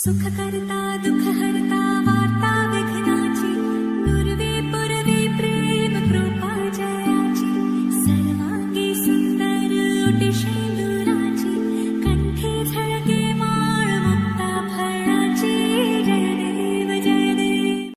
सुख करता दुख हरता वार्ता विघ्नाची पूर्वे पूर्वे प्रेम कृपा जयाची सर्वांगी सुंदर ओटी शेंदुराची कंठी झळके माळ मुक्ता फळाची जय देव जय देव.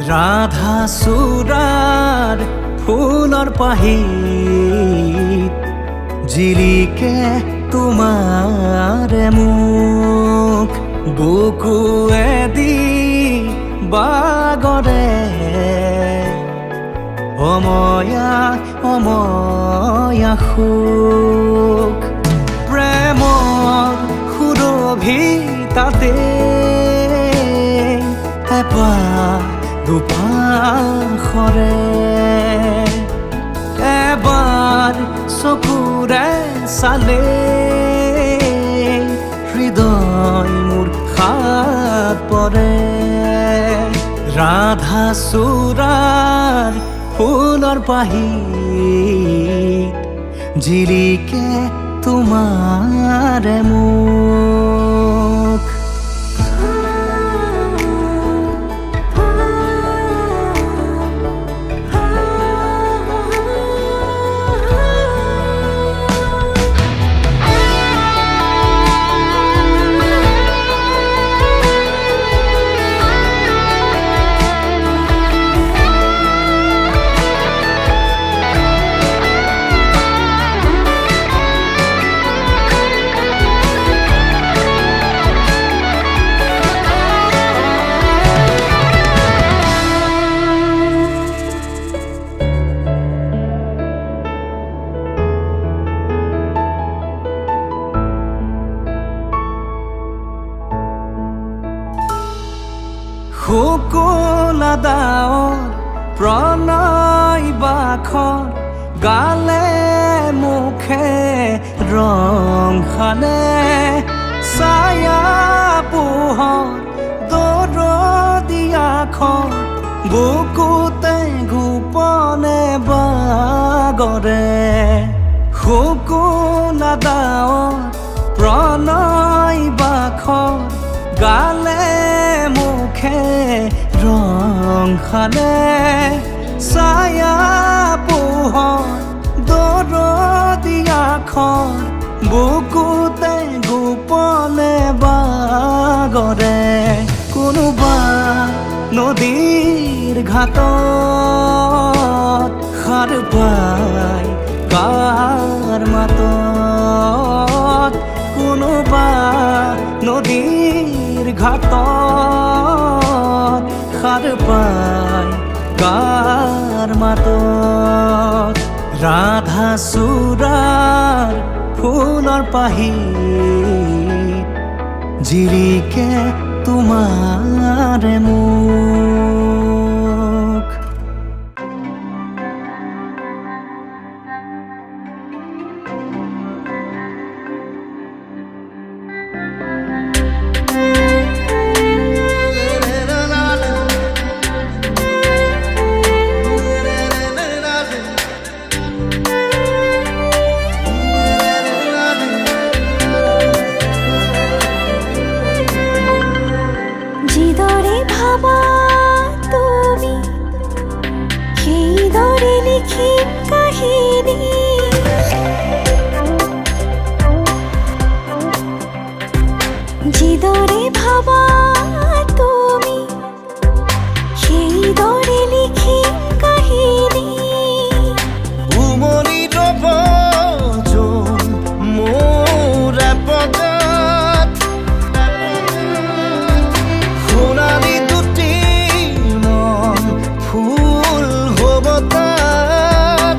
ৰাধা চূড়াৰ ফুলৰ পাহিত জিলিকে তোমাৰে মুখ বুকুৱেদি বাগৰে অময়া অময়া সুখ প্ৰেমৰ সুৰভিতাতে এবাৰ দুপাশৰে এবাৰ চকুৰে চালে হৃদয় মোৰ খাত পৰে ৰাধা চূড়াৰ ফুলৰ পাহিত জিলিকে তোমাৰে মুখ শুকুলা ডাৱৰ প্ৰণয় বাখৰ গালে মুখে ৰং সানে ছায়া পোহৰ দৰদিয়াখন বুকুতে গোপনে বাগৰে শুকুলা ডাৱৰ প্ৰণয় বাখৰ গালে মুখে ৰং সানে ছায়া পোহৰ দৰদিয়াখন বুকুতে গোপনে বাগৰে কোনোবা নদীৰ ঘাটত সাৰ পাই কাৰ মাতত কোনোবা নদীৰ ঘাটত সাৰ পাই কাৰ মাতত ৰাধা চূড়াৰ ফুলৰ পাহিত জিলিকে তোমাৰে মুখ যিদৰে ভাবা তুমি সেইদৰে লিখিম কাহিনী যিদৰে ভাবা তুমি সেইদৰে লিখিম কাহিনী উমনি ৰব মোৰ পদত সোণালী দুটি মন ফুল হ'ব তাত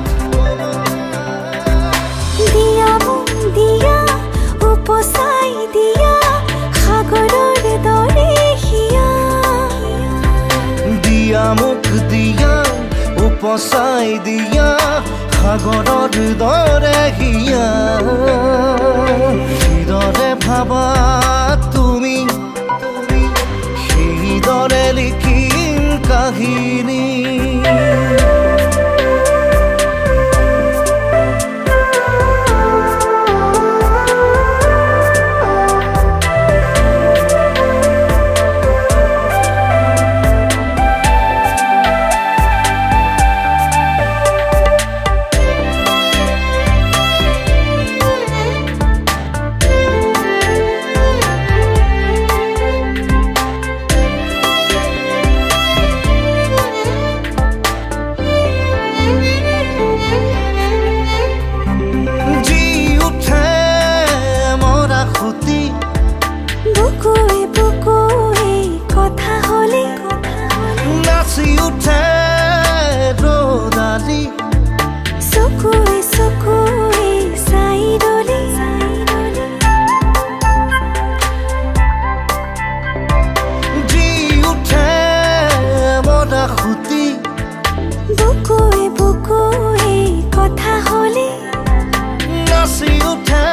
দিয়া মোক দিয়া উপচাই দিয়া সাগৰৰ দৰে হিয়া দিয়া মোক দিয়া উপচাই দিয়া সাগৰৰ দৰে হিয়া যিদৰে ভাবা তুমি সেইদৰে লিখিম কাহিনী বুকুৱে বুকুৱে কথা হলে নাচি উঠে ৰদালি চকুৱে চকুৱে চাই ৰলে জি উঠে মদা খুটি বুকুৱে বুকুৱে কথা হলে নাচি উঠে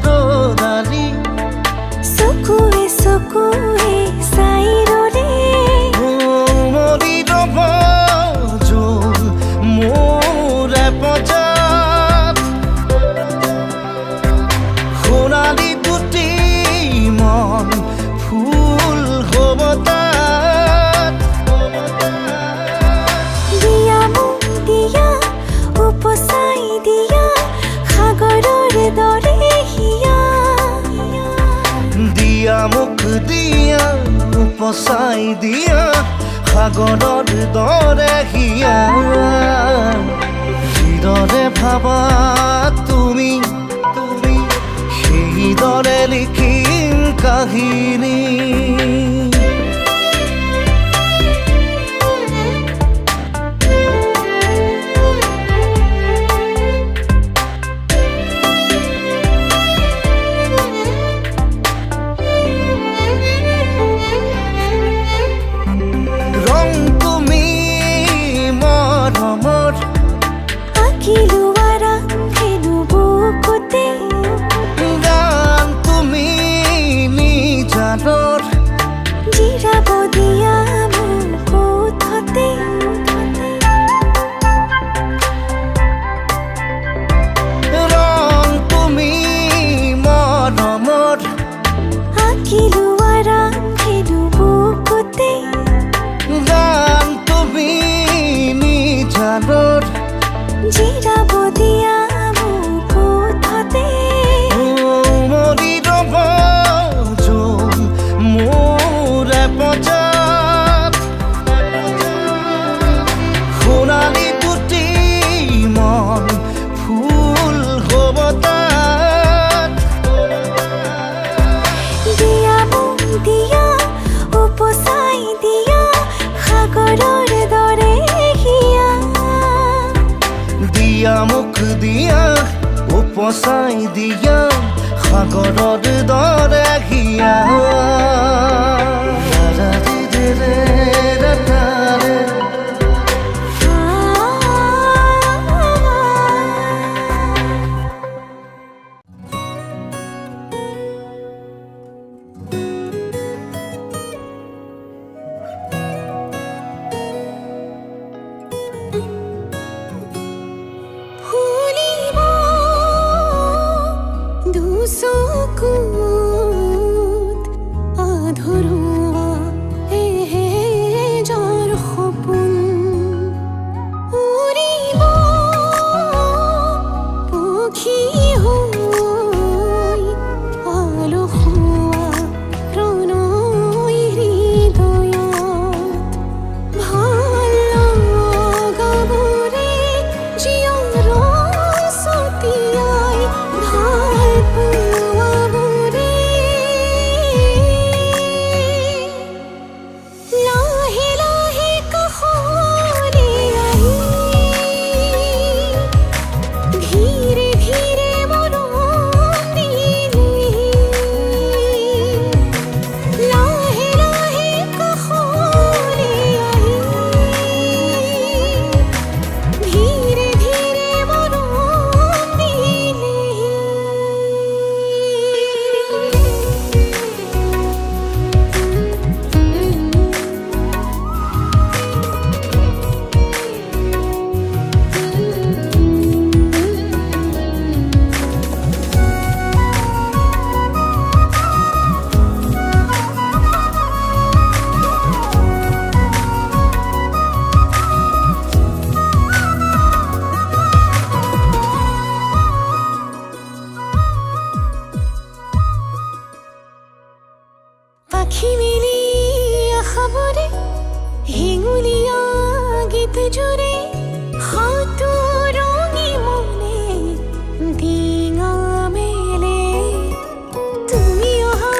ৰদালি চকুৱে চকুৱে চাই ৰলে মৰি ৰব জোন মোৰে পজাত সোণালী দুটি মন ফুল হ'ব তাত দিয়া মোক দিয়া উপচাই দিয়া সাগৰৰ দৰে হিয়া দিয়া মোক দিয়া উপচাই দিয়া সাগৰৰ দৰে হিয়া যিদৰে ভাবা তুমি তুমি সেইদৰে লিখিম কাহিনী ৰং তুমি মৰমৰ আঁকিলো আৰামধেনু বুকুতে গান তুমি নিজানৰ জিৰাব দিয়া মোক ওঠতে ৰং তুমি মৰমৰ আঁকিলো আৰামধেনু বুকুতে গান তুমি নিজানৰ জিৰাব দিয়া মোক ওঠতে মৰি ৰব জোন মোৰে পজাত সোণালী দুটি মন ফুল হ'ব তাত দিয়া মোক দিয়া উপচাই দিয়া সাগৰৰ দৰে হিয়া দিয়া মোক দিয়া উপচাই দিয়া সাগৰৰ দৰে হিয়া ফুলিব দুচকুত আধৰুৱা যাৰ সপোন উৰিব পক্ষী হৈ আলসুৱা প্ৰণয় হৃদয়ত ভাল লগাবৰে জীয়ৰ ছটিয়াই ভাল পোৱাবৰে লাহে লাহে কাষলৈ আহি ধীৰে ধীৰে মৰম দিলেহি লাহে লাহে কাষলৈ আহি ধীৰে ধীৰে মৰম দিলেহি আখি মেলি আশাবৰে হেঙুলীয়া গীত জুৰে সাঁতুৰঙি মনে ডিঙা মেলে তুমি অহা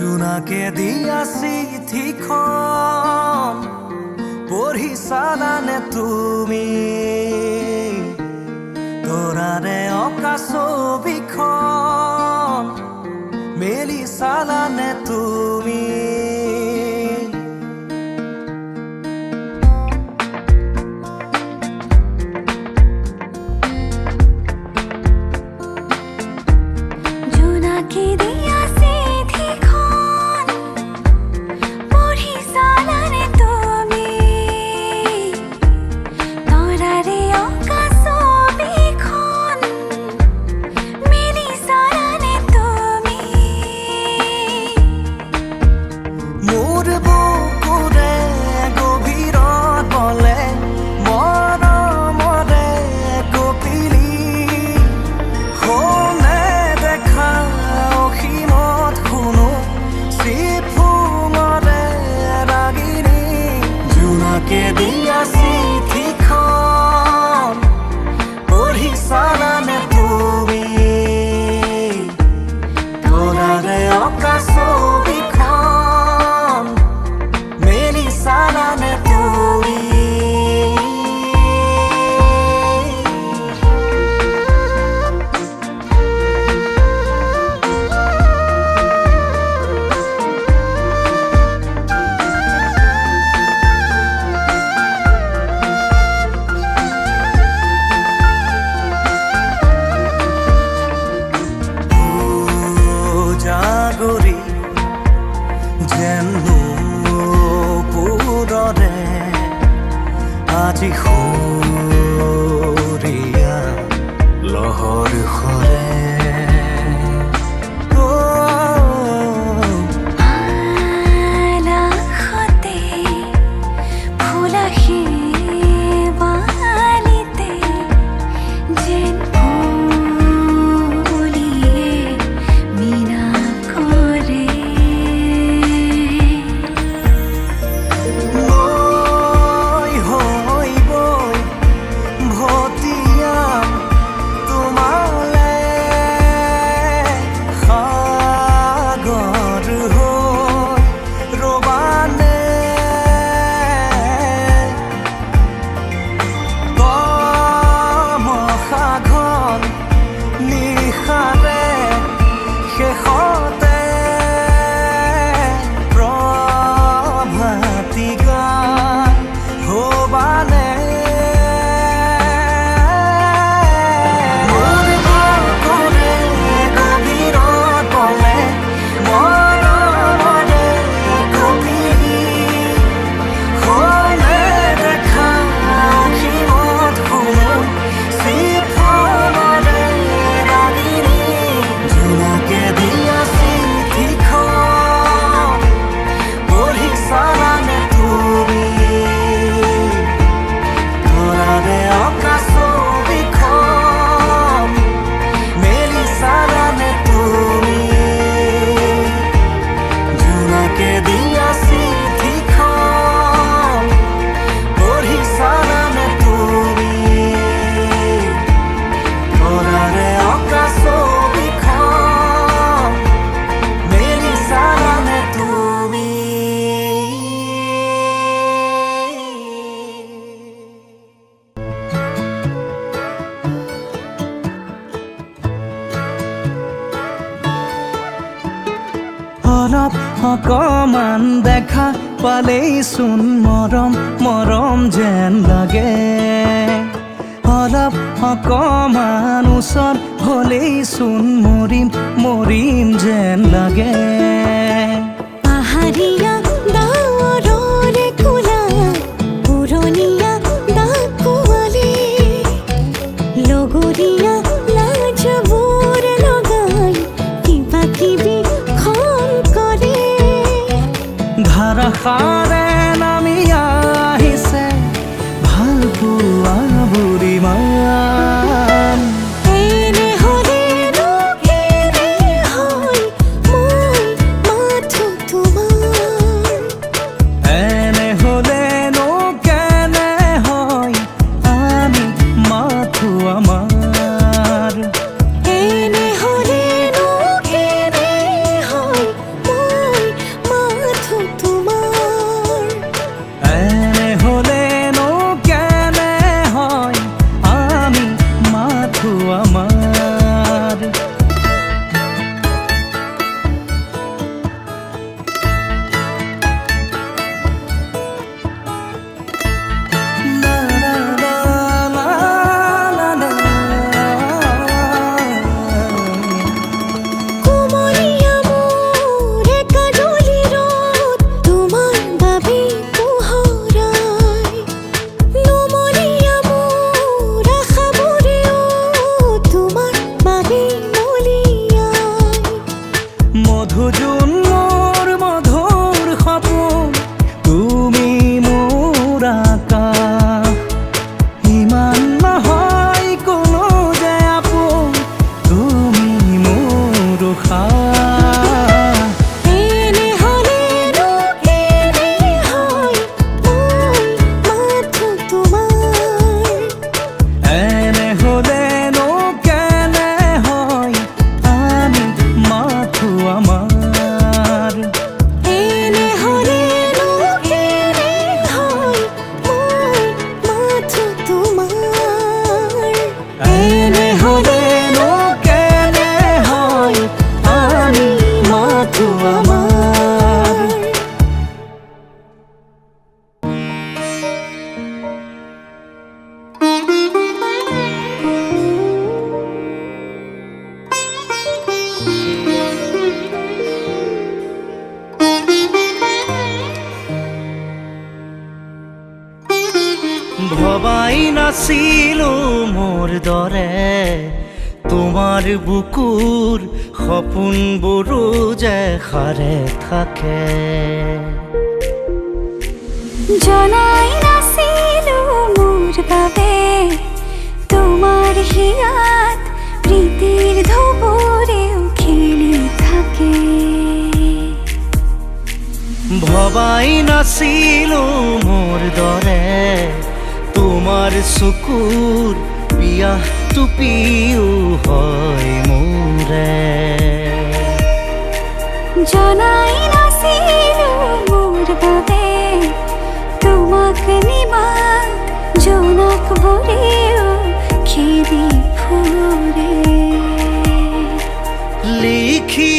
জোনাকে দিয়া চিঠিখন পঢ়িছালানে তুমি তৰাৰে অঁকা ছবিখন মেলিছালানে তুমি জোনাকে দিয়া চিঠিখন পঢ়িছালানে তুমি তৰাৰে অঁকা ছবিখন মেলিছালানে তুমি মোৰ বুকুৰে গভীৰত বলে মৰমৰে কপিলি শুনে দেখা অসীমত শুনো চিফুঙৰে ৰাগিনী জোনাকে দিয়া চিঠিখন পঢ়িছালানে তুমি তৰাৰে অঁকা ছবিখন মেলিছালানে তুমি জাগৰি যেন পুৰৰে আজি সৰীয়া লহৰ সৰে আলাসতে ফুলাশী বালিতে যেন কুলিয়ে মীনা কৰে মই হৈ বৈ ভটিয়াম তোমালে সাগৰ হৈ ৰবানে তমসাঘন নিশাৰে শেষতে প্ৰভাতী গান হবানে মোৰ বুকুৰে গভীৰত বলে মৰমৰে কপিলি শুনে দেখা অসীমত শুনো চিফুঙৰে ৰাগিনী জোনাকে দিয়া চিঠিখন পঢ়িছালানে তুমি তৰাৰে অঁকা ছবিখন মেলিছালানে তুমি জোনাকে দিয়া চিঠিখন পঢ়িছালানে তুমি তৰাৰে অঁকা ছবিখন মেলিছালানে তুমি অলপ অকমান দেখা পালেই চোন মৰম মৰম যেন লাগে অলপ অকমান ওচৰ হ'লেই চোন মৰিম মৰিম যেন লাগে পাহাৰীয়া ডাৱৰৰে কোলা পুৰণিয়া ডাকুৱালী লগৰীয়া লাজবোৰ লগাই কিবা কিবি খন কৰে ধাৰাসাৰে নামি আহিছে ভাল পোৱা বুঢ়ীমান এনে হ'লেনো কেনে হয় মই মাথো তোমাৰ এনে হ'লেনো কেনে হয় আমি মাথো আমাৰ এনে হ'লেনো কেনে হয় মই ভবাই নাছিলো মোৰ দৰে তোমাৰ বুকুৰ সপোনবোৰো যে সাৰে থাকে। জনাই নাছিলো মোৰ বাবে তোমাৰ হিয়াত প্ৰীতিৰ ধুবুৰেও খেলি থাকে। ভবাই নাছিলো মোৰ দৰে তোমাৰ চকুৰ পিয়াহ টুপিও হয় মোৰে। জনাই নাছিলো মোৰ বাবে তোমাক নিমাত জোনাক বোৰেও খেদি ফুৰে। লিখি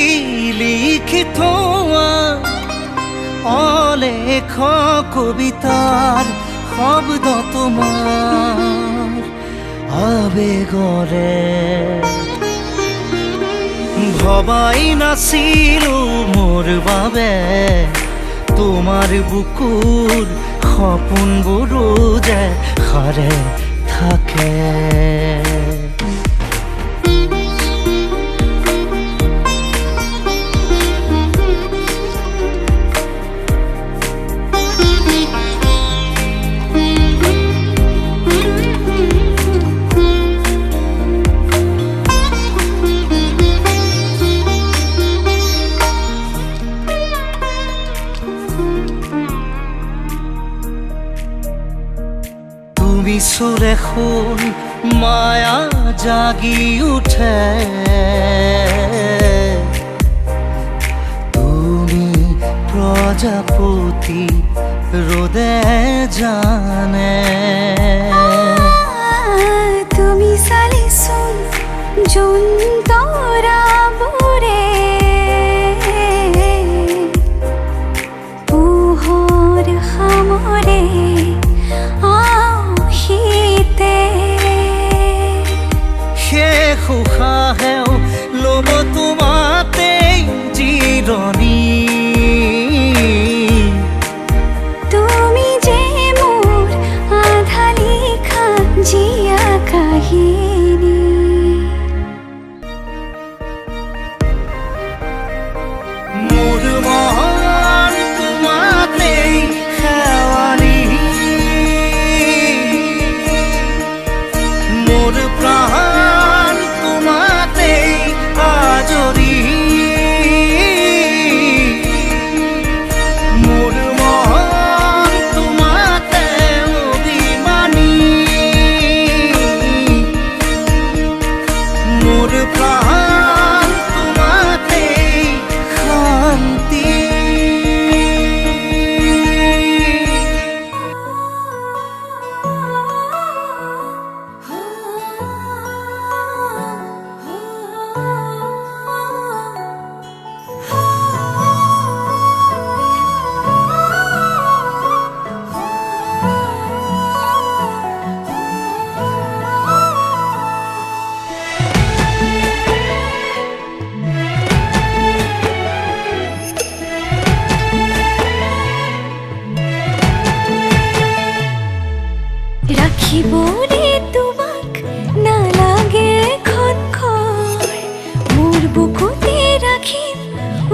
লিখি থোৱা অলেখ কবিতাৰ শব্দ তোমাৰ আবেগৰে। ভবাই নাছিলো মোৰ বাবে তোমাৰ বুকুৰ সপোনবোৰো যে সাৰে থাকে। তুমি সুৰে শুন মায়া জাগি উঠে। তুমি প্ৰজাপতি ৰোদে জানে। তুমি চালিচোন জোন তৰাবোৰে পোহৰ সামৰে শীতে। শেষ উশাহেও ল'ব তোমাতেই জিৰণি। তুমি যে মোৰ আধা লিখা জীয়া কাহিনী। মোৰ মন তোমাতেই শেৱালি। মোৰ প্ৰাণ তোমাতেই আজৰি। মোৰ মন তোমাতে অভিমানী। মোৰ প্ৰাণ তোমাতেই শান্তি। ৰাখিবলে তোমাক নালাগে খনখৰ, মোৰ বুকুতে ৰাখিম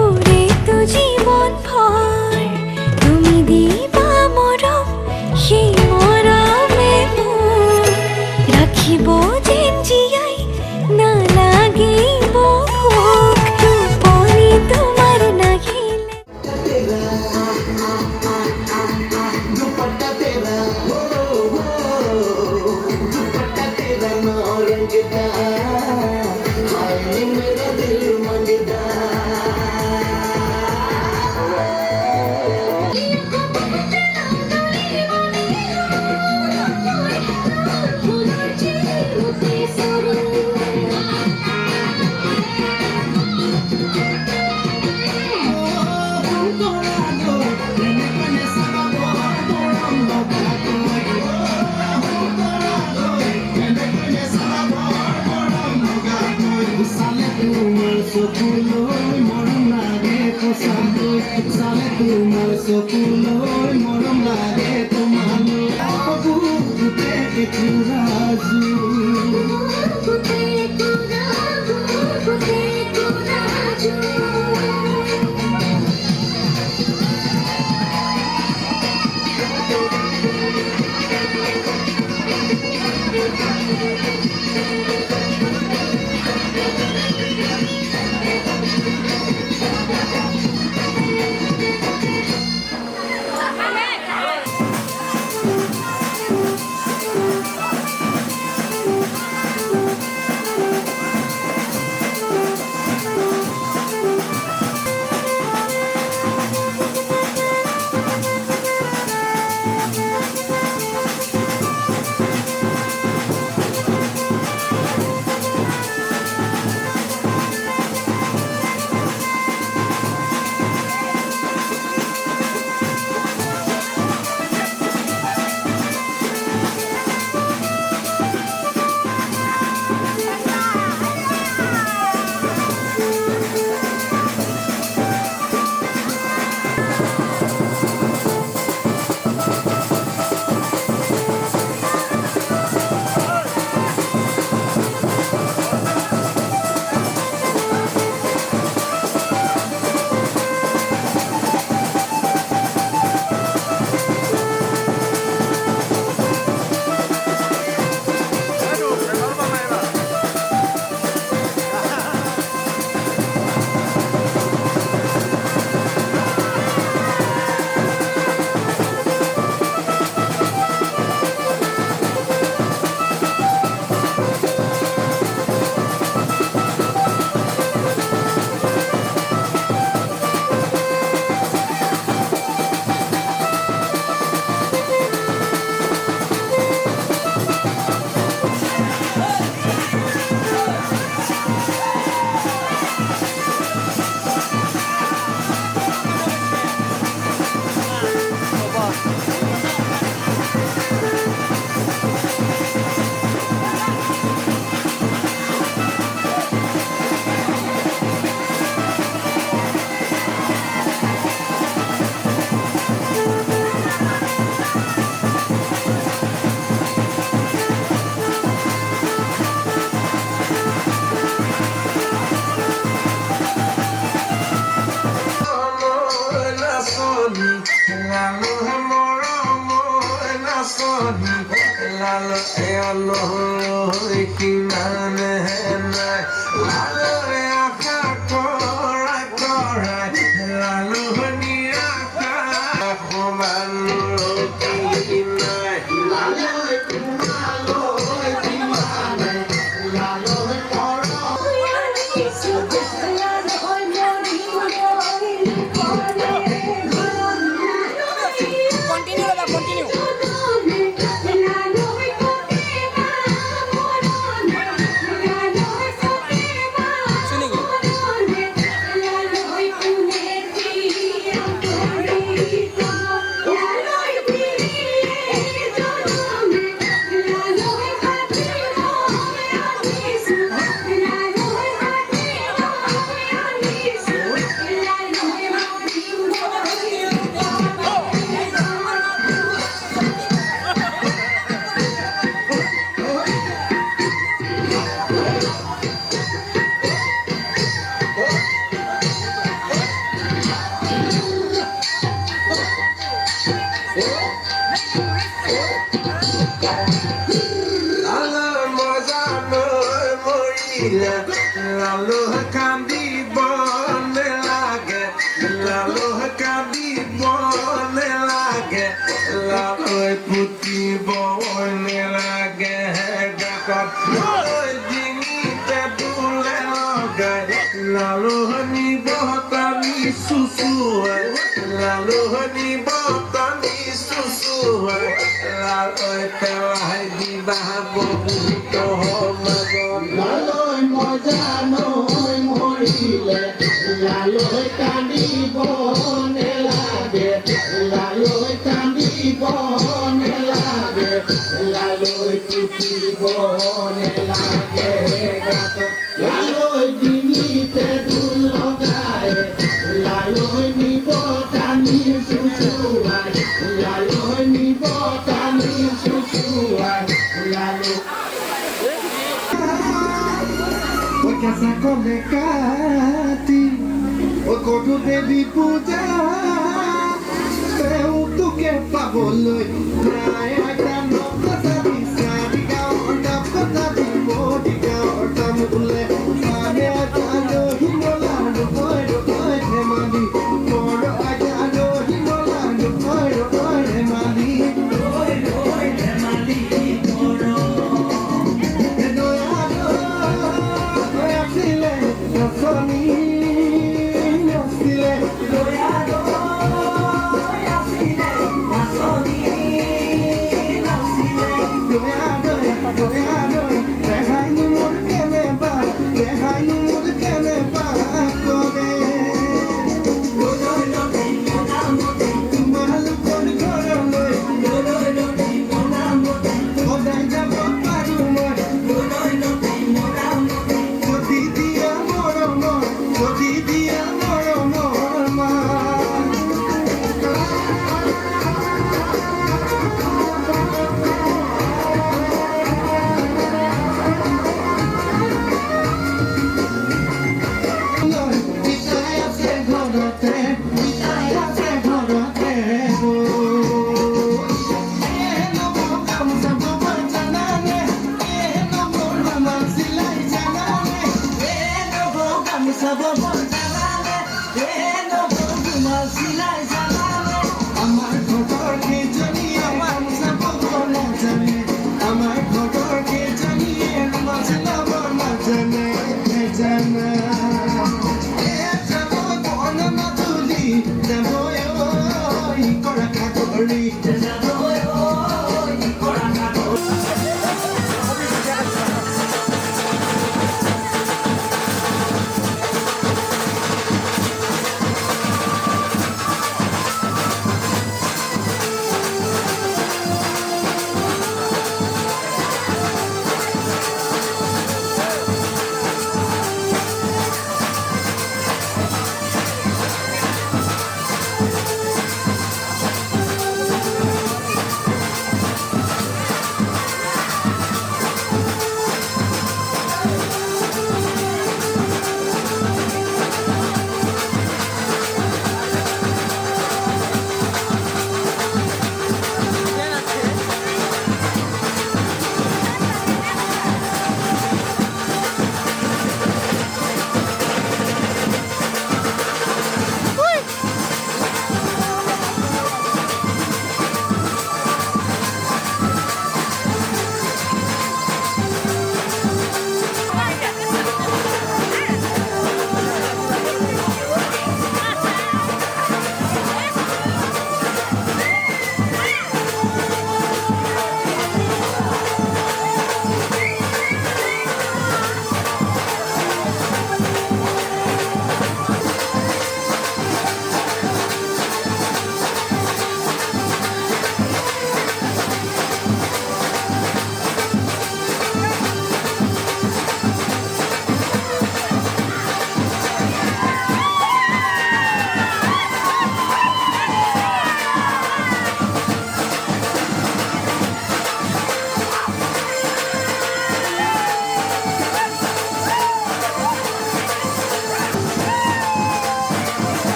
উৰেটো জীৱন ভৰ। তুমি দিবা মৰম, সেই মৰমে মোৰ ৰাখিব যেন জীয়াই নালাগিব ভোক। টোপনি তোমাৰ নাহিলে চকুলৈ মৰম লাগে তোমাৰ কুৰাজু লালো এলো কিমান হেনা লালো আশা কৰা কৰা লালো নিয়া সমান কিনাই লালো কুমালো কিমান লালো লালো কান্দি বনে লাগে লালো কান্দি বনে লাগে লালো পুতি বনে লাগে গাকত ডিঙিতে দুলে লগাই লালো নিব তানি সুসুয়াই লালো নিব তানি সুসুয়াই লালো পেলাই দিবা বহুত মাগন লালো মজা নয় মরিলে লালো কান্দিব নেলাগে লালো কান্দিব নেলাগে লালো চুপিব নেলাগে লালো ডিঙিতে দুল লগায় লালো নিব টানি সুসুয়াই লালো নিব টানি সুসুয়াই সকলে কাটি ও কঠু দেৱী পূজা তেওঁ তোকে পাবলৈ প্ৰায় এটা নকটা বিচাৰি গাঁৱৰ কথা দিব গাঁৱৰ কাম বোলে মানে আলহী মলা ৰৈ ৰৈ ধেমালি বৰ আলহী মলা ৰৈ ৰৈ ধেমালি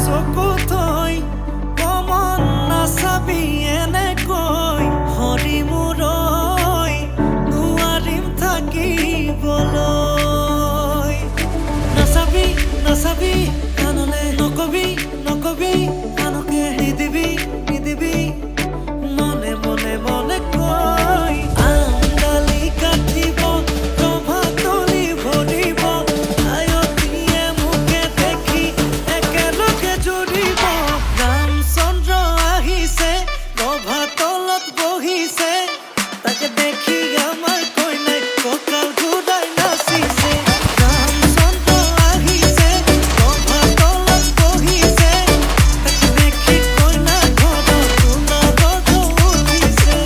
চকু থৈ কমন নাচাবি এনেকৈ হৰি মূৰৈ নোৱাৰিম থাকিবলৈ নাচাবি নাচাবি আনলে নকবি নকবি আনকে নিদিবি নিদিবি মনে মনে মনে কৈ আন্দালি কাটিব প্ৰভাতলি ভৰিব আয়তিয়ে মুখে দেখি একেলগে জুৰিব ৰামচন্দ্ৰ আহিছে প্ৰভাতলত বহিছে তাকে দেখি আমাৰ কইনাই কঁকাল ঘূৰাই নাচিছে ৰামচন্দ্ৰ আহিছে প্ৰভাতলত বহিছে তাকে দেখি কইনা ঘৰত সোণাগঢ় উঠিছে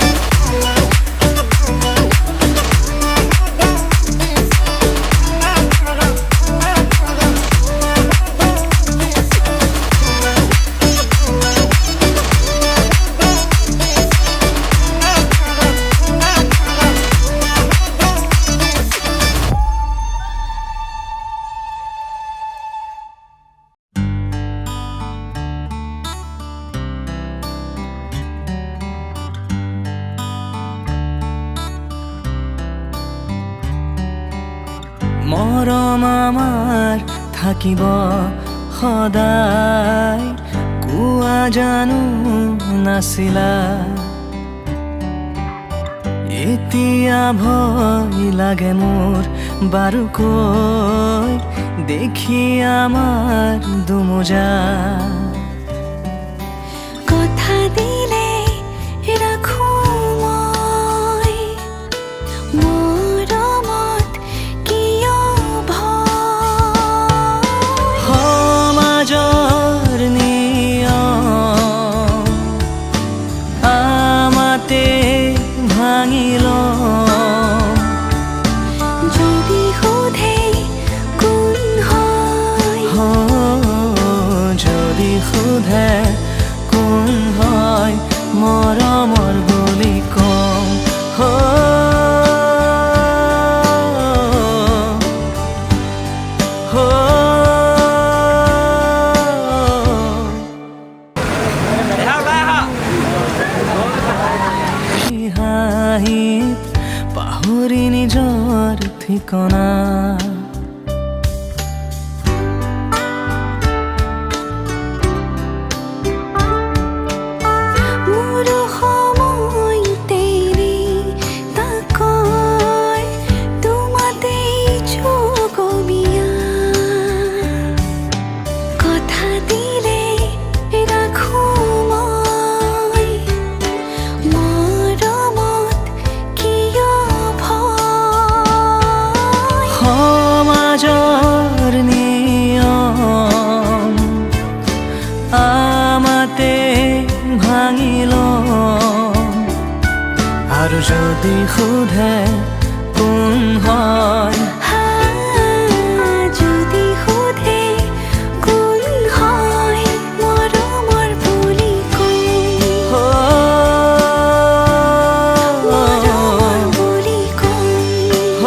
মৰম আমাৰ থাকিব সদায় কোৱা জানো নাছিলা এতিয়া ভয় লাগে মোৰ বাৰুকৈ দেখি আমাৰ দুমোজা কথা দিলে ৰাখো মই মৰমত কিয় ভয় সমাজৰ নিয়ম আমাতে ভাঙি লম যদি সোধে কোন হয় যদি সোধে কোন হয় মৰমৰ বুলি কম হাঁহিত পাহৰি নিজৰ ঠিকনা মোৰ সময়তে তাকৈ তোমাতেই যোগমিয়া কথা দিলে ৰাখো মই মৰমত কিয় ভয় সমাজৰ নিয়ম আমাতে ভাঙি লম আৰু যদি সোধে কোন হয় যদি সোধে কোন হয় মৰমৰ বুলি কম মৰমৰ বুলি কম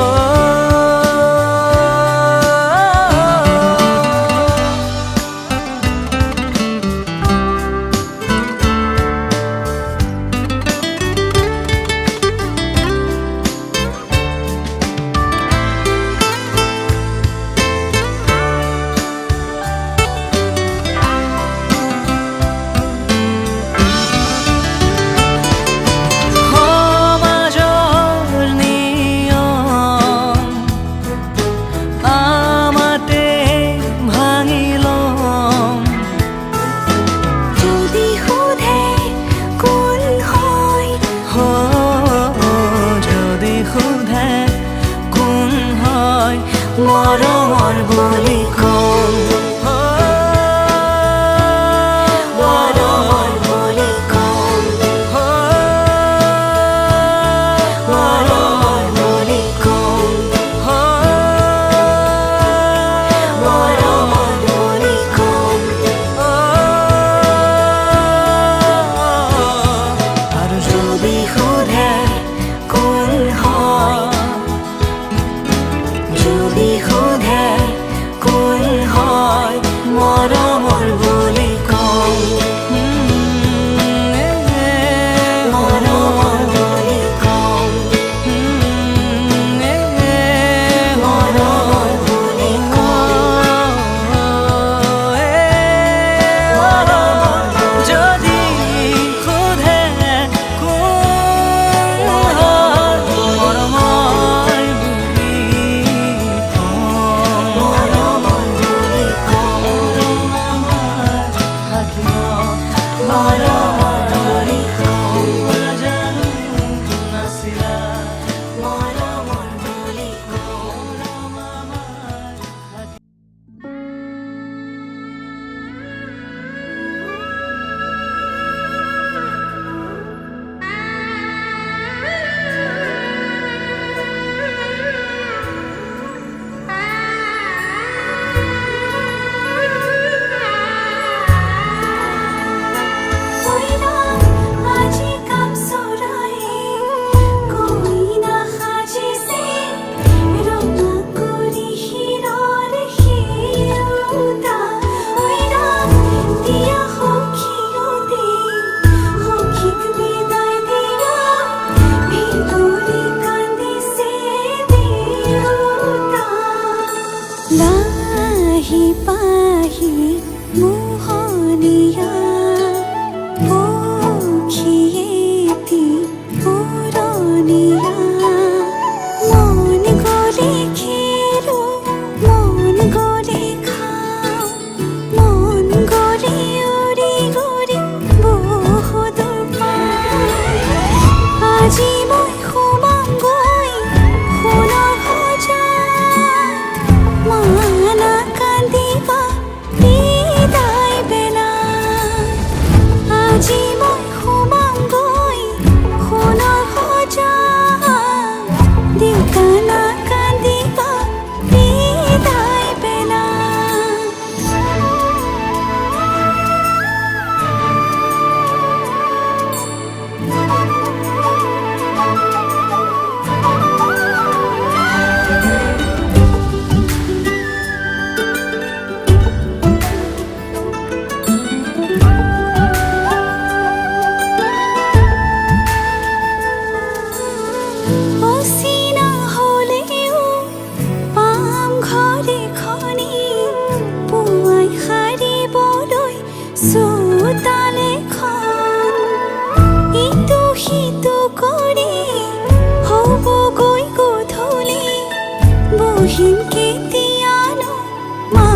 হিমকে তিয়ানো মা